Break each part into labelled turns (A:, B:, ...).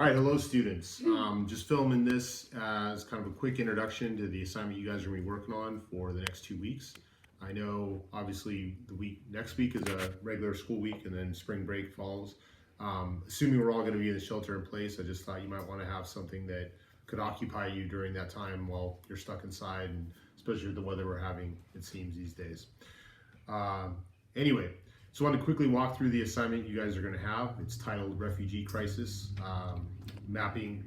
A: All right, hello students. Just filming this as kind of a quick introduction to the assignment you guys are going to be working on for the next 2 weeks. I know obviously next week is a regular school week and then spring break follows. Assuming we're all going to be in the shelter in place, I just thought you might want to have something that could occupy you during that time while you're stuck inside, and especially with the weather we're having, it seems, these days. Anyway, so I want to quickly walk through the assignment you guys are going to have. It's titled Refugee Crisis, Mapping.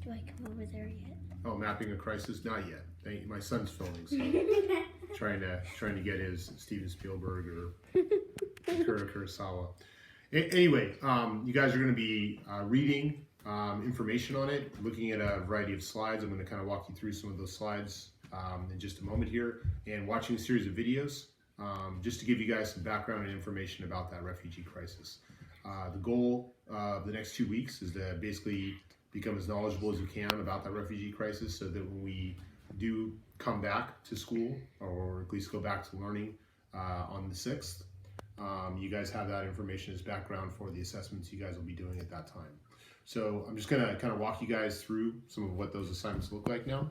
B: Do I come over there yet?
A: Oh, Mapping a Crisis? Not yet. Thank you. My son's filming, so trying to get his Steven Spielberg or Akira Kurosawa. Anyway, you guys are going to be reading information on it, looking at a variety of slides. I'm going to kind of walk you through some of those slides in just a moment here, and watching a series of videos just to give you guys some background and information about that refugee crisis. The goal of the next 2 weeks is to basically become as knowledgeable as you can about that refugee crisis, so that when we do come back to school, or at least go back to learning on the 6th, you guys have that information as background for the assessments you guys will be doing at that time. So I'm just going to kind of walk you guys through some of what those assignments look like now.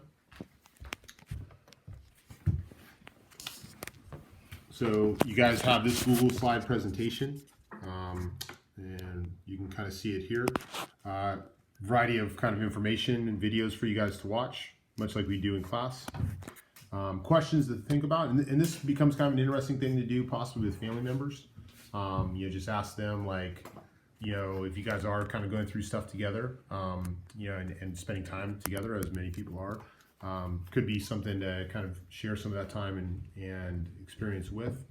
A: So you guys have this Google slide presentation, and you can kind of see it here. Variety of kind of information and videos for you guys to watch, much like we do in class. Questions to think about, and this becomes kind of an interesting thing to do possibly with family members. Just ask them, like, if you guys are kind of going through stuff together, and spending time together, as many people are, could be something to kind of share some of that time and experience with.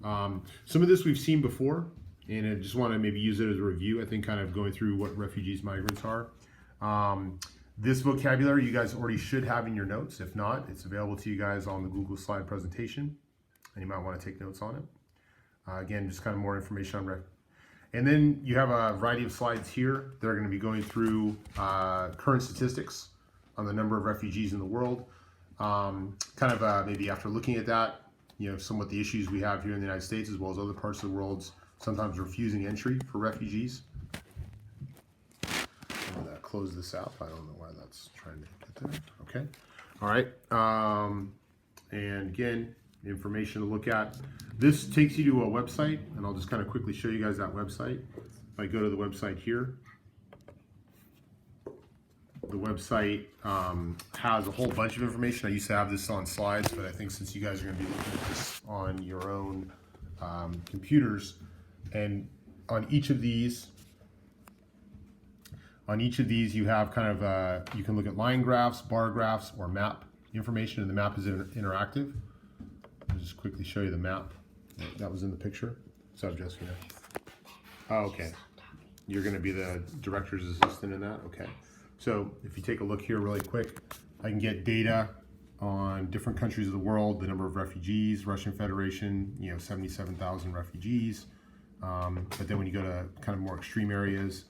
A: Some of this we've seen before, and I just want to maybe use it as a review. I think kind of going through what refugees, migrants are. This vocabulary you guys already should have in your notes. If not, it's available to you guys on the Google slide presentation, and you might want to take notes on it. Again, just kind of more information on and then you have a variety of slides here. They're going to be going through current statistics on the number of refugees in the world. Maybe after looking at that, somewhat the issues we have here in the United States as well as other parts of the world, sometimes refusing entry for refugees. I'm going to close this out. I don't know why that's trying to get there. Okay. All right. And again, information to look at. This takes you to a website, and I'll just kind of quickly show you guys that website. If I go to the website here, the website has a whole bunch of information. I used to have this on slides, but I think since you guys are going to be looking at this on your own computers, and on each of these you have kind of you can look at line graphs, bar graphs, or map information, and the map is interactive. I'll just quickly show you the map that was in the picture. So Jessica. Oh, okay. You're going to be the director's assistant in that? Okay. So if you take a look here really quick, I can get data on different countries of the world, the number of refugees. Russian Federation, 77,000 refugees. But then when you go to kind of more extreme areas,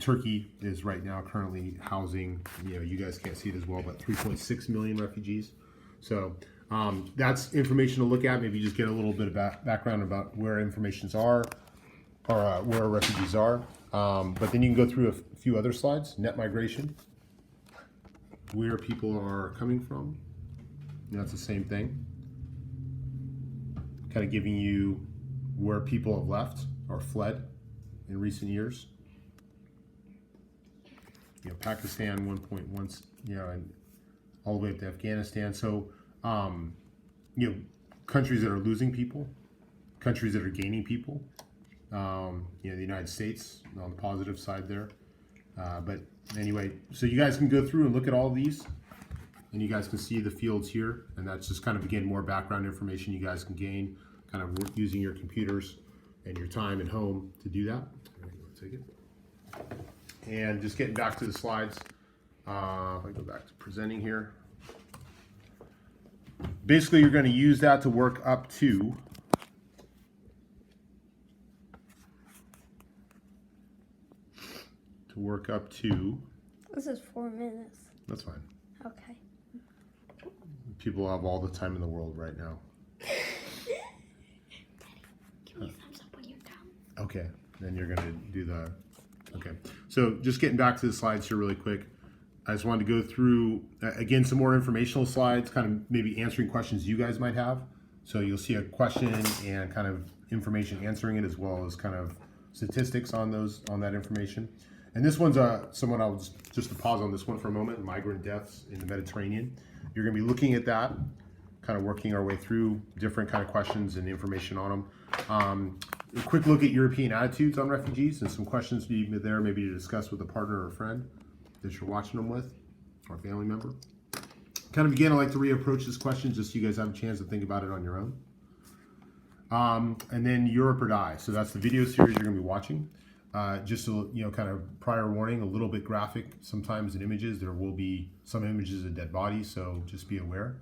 A: Turkey is right now currently housing, you guys can't see it as well, but 3.6 million refugees. So that's information to look at. Maybe just get a little bit of background about where informations are, or where refugees are. But then you can go through a few other slides. Net migration, where people are coming from. That's the same thing. Kind of giving you where people have left or fled in recent years. Pakistan 1.1, and all the way up to Afghanistan. So, countries that are losing people, countries that are gaining people. The United States on the positive side there. But anyway, so you guys can go through and look at all of these, and you guys can see the fields here, and that's just kind of, again, more background information you guys can gain, kind of using your computers and your time at home to do that. Take it. And just getting back to the slides, if I go back to presenting here. Basically, you're going to use that to work up to
B: This is 4 minutes.
A: That's fine.
B: Okay.
A: People have all the time in the world right now.
B: Give me a thumbs up when you're done.
A: Okay, then you're going to do the Okay, so just getting back to the slides here really quick. I just wanted to go through, again, some more informational slides, kind of maybe answering questions you guys might have. So you'll see a question and kind of information answering it, as well as kind of statistics on that information. And this one's someone I'll just to pause on this one for a moment, migrant deaths in the Mediterranean. You're gonna be looking at that, kind of working our way through different kind of questions and information on them. A quick look at European attitudes on refugees and some questions there maybe to discuss with a partner or a friend that you're watching them with, or a family member. Kind of again, I like to reapproach this question just so you guys have a chance to think about it on your own. And then Europe or Die. So that's the video series you're gonna be watching. Just a, kind of prior warning, a little bit graphic sometimes in images. There will be some images of dead bodies, so just be aware.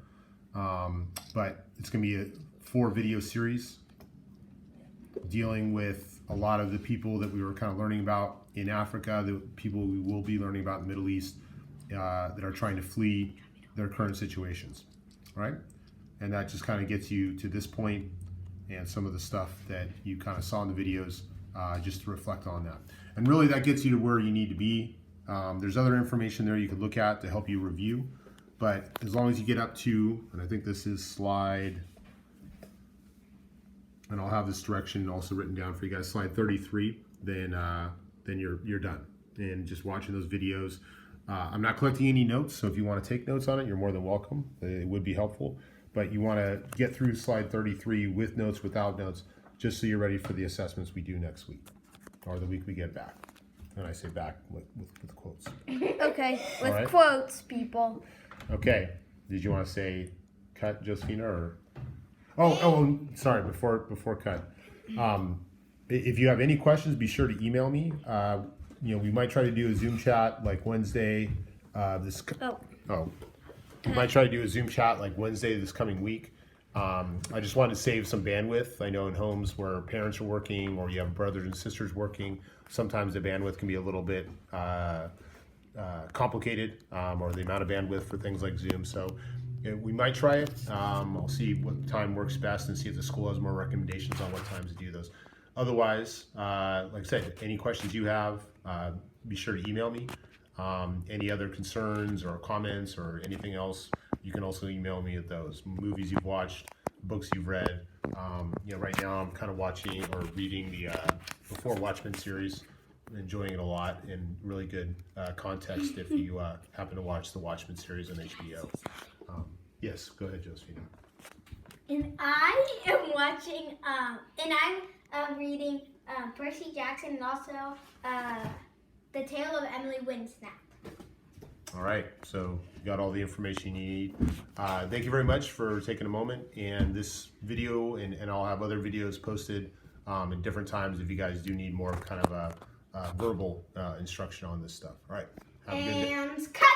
A: But it's gonna be a 4-video series dealing with a lot of the people that we were kind of learning about in Africa, the people we will be learning about in the Middle East that are trying to flee their current situations, right? And that just kind of gets you to this point and some of the stuff that you kind of saw in the videos, just to reflect on that. And really that gets you to where you need to be. There's other information there you could look at to help you review, but as long as you get up to, and I think this is slide, and I'll have this direction also written down for you guys, slide 33, then you're done. And just watching those videos. I'm not collecting any notes, so if you want to take notes on it, you're more than welcome. It would be helpful. But you want to get through slide 33 with notes, without notes, just so you're ready for the assessments we do next week, or the week we get back. And I say back with quotes.
B: Okay, with
A: right.
B: quotes, people.
A: Okay. Did you want to say cut, Josephina, or? Oh, sorry. Before cut, if you have any questions, be sure to email me. We might try to do a Zoom chat like Wednesday. We might try to do a Zoom chat like Wednesday this coming week. I just wanted to save some bandwidth. I know in homes where parents are working or you have brothers and sisters working, sometimes the bandwidth can be a little bit complicated, or the amount of bandwidth for things like Zoom. So we might try it. I'll see what time works best and see if the school has more recommendations on what times to do those. Otherwise, like I said, any questions you have, be sure to email me. Any other concerns or comments or anything else, you can also email me at those. Movies you've watched, books you've read. Right now I'm kind of watching or reading the Before Watchmen series. I'm enjoying it a lot, and really good context if you happen to watch the Watchmen series on HBO. Yes, go ahead, Josephina.
C: And I am watching, and I'm reading Percy Jackson and also The Tale of Emily Winsnap.
A: All right, so you got all the information you need. Thank you very much for taking a moment. And this video, and I'll have other videos posted at different times if you guys do need more kind of a verbal instruction on this stuff. All right, have a good day.
C: And cut!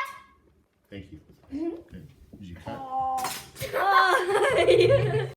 A: Thank you.
C: Mm-hmm.
A: Okay. Did you cut?
B: Oh.